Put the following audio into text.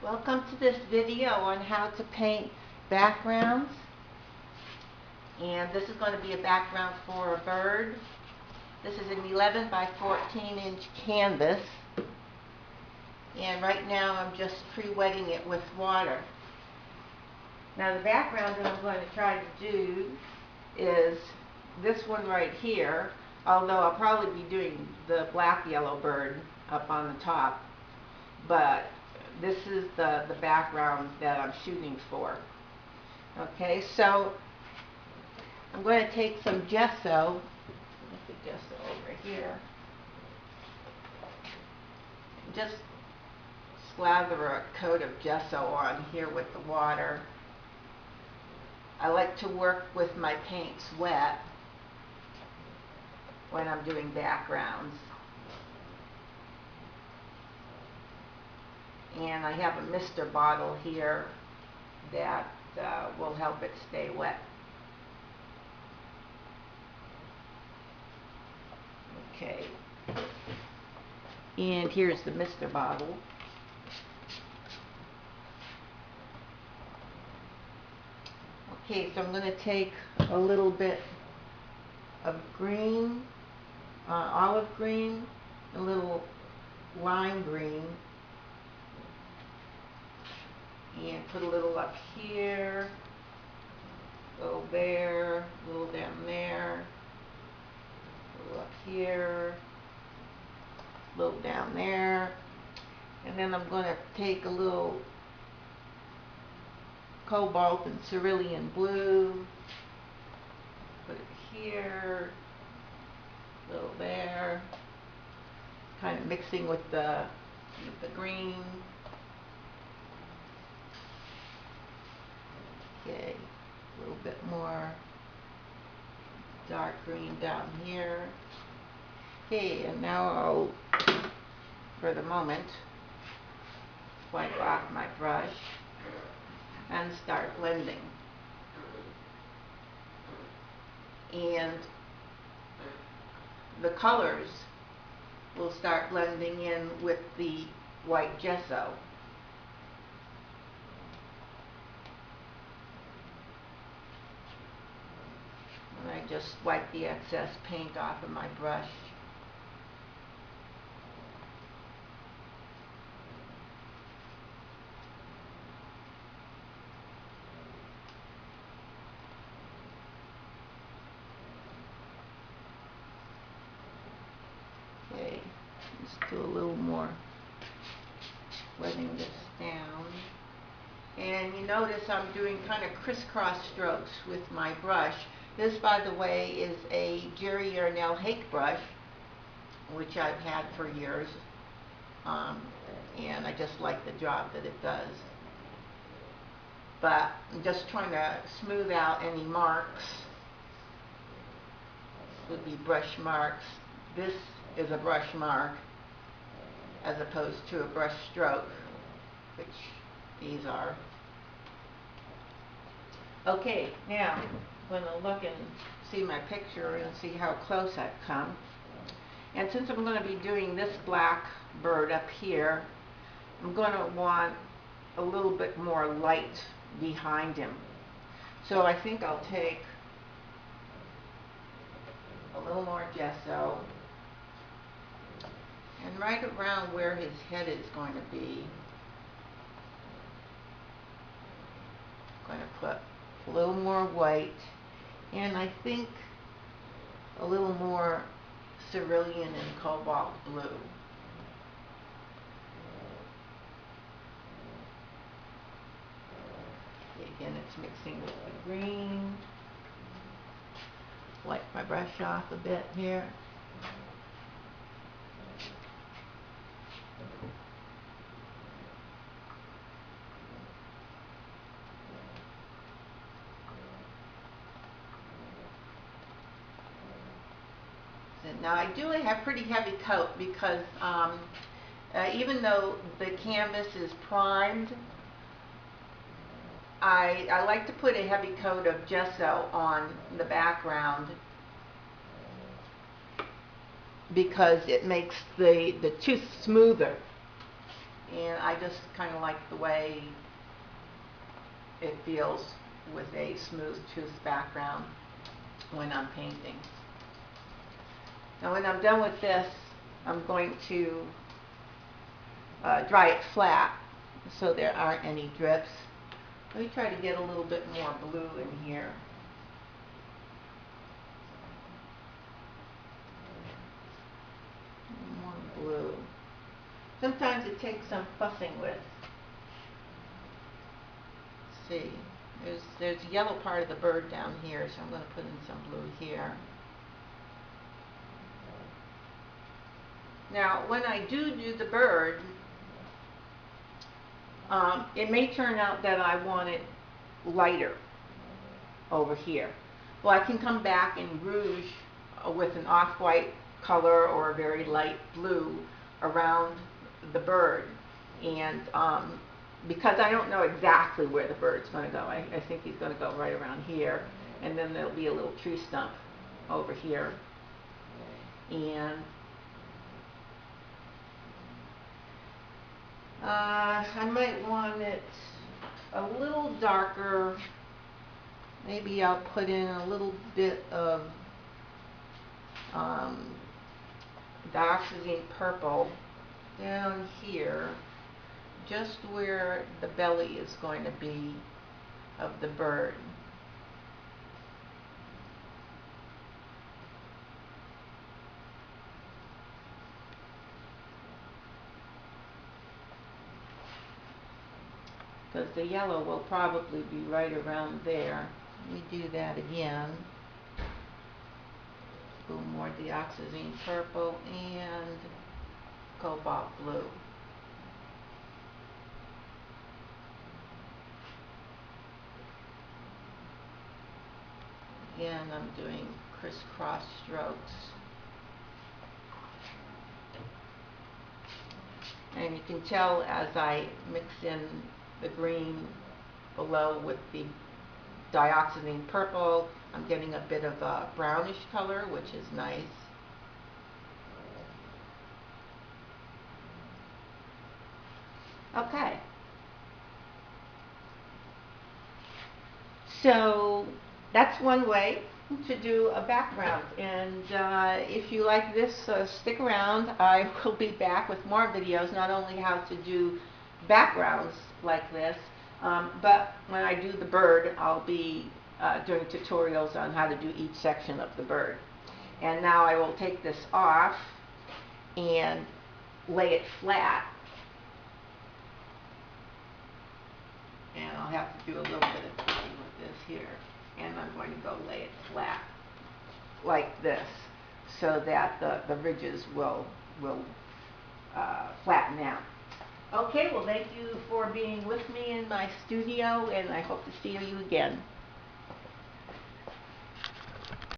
Welcome to this video on how to paint backgrounds. And this is going to be a background for a bird. This is an 11 by 14 inch canvas. And right now I'm just pre-wetting it with water. Now the background that I'm going to try to do is this one right here, although I'll probably be doing the black yellow bird up on the top. But this is the background that I'm shooting for. Okay, so I'm going to take some gesso, put the gesso over here, just slather a coat of gesso on here with the water. I like to work with my paints wet when I'm doing backgrounds. And I have a mister bottle here that will help it stay wet. Okay, and here's the mister bottle. Okay, so I'm going to take a little bit of green, olive green, a little lime green, and put a little up here, a little there, a little down there, a little up here, a little down there, and then I'm going to take a little cobalt and cerulean blue, put it here, a little there, kind of mixing with the green. Okay, a little bit more dark green down here. Okay, and now I'll, for the moment, wipe off my brush and start blending. And the colors will start blending in with the white gesso. And I just wipe the excess paint off of my brush. Okay, just do a little more letting this down. And you notice I'm doing kind of crisscross strokes with my brush. This, by the way, is a Jerry Yarnell Hake brush, which I've had for years, and I just like the job that it does. But I'm just trying to smooth out any marks. This would be brush marks. This is a brush mark as opposed to a brush stroke, which these are. Okay, now I'm going to look and see my picture and see how close I've come. And since I'm going to be doing this black bird up here, I'm going to want a little bit more light behind him. So I think I'll take a little more gesso, and right around where his head is going to be, I'm going to put a little more white, and I think a little more cerulean and cobalt blue. Again, it's mixing with the green. Wipe my brush off a bit here. Now I do have pretty heavy coat because even though the canvas is primed, I like to put a heavy coat of gesso on the background because it makes the tooth smoother. and I just kind of like the way it feels with a smooth tooth background when I'm painting. Now when I'm done with this, I'm going to dry it flat so there aren't any drips. Let me try to get a little bit more blue in here. More blue. Sometimes it takes some fussing with. Let's see, there's a yellow part of the bird down here, so I'm going to put in some blue here. Now, when I do the bird, it may turn out that I want it lighter over here. Well, I can come back and rouge with an off-white color or a very light blue around the bird. And because I don't know exactly where the bird's going to go, I think he's going to go right around here. And then there'll be a little tree stump over here. And I might want it a little darker. Maybe I'll put in a little bit of dioxazine purple down here, just where the belly is going to be of the bird. Because the yellow will probably be right around there. Let me do that again. A little more dioxazine purple and cobalt blue. Again, I'm doing crisscross strokes. And you can tell as I mix in the green below with the dioxazine purple, I'm getting a bit of a brownish color, which is nice. Okay. So that's one way to do a background, and if you like this, stick around. I will be back with more videos, not only how to do backgrounds like this, but when I do the bird, I'll be doing tutorials on how to do each section of the bird. And now I will take this off and lay it flat, and I'll have to do a little bit of tweaking with this here. And I'm going to go lay it flat like this so that the ridges will flatten out. Okay, well, thank you for being with me in my studio, and I hope to see you again.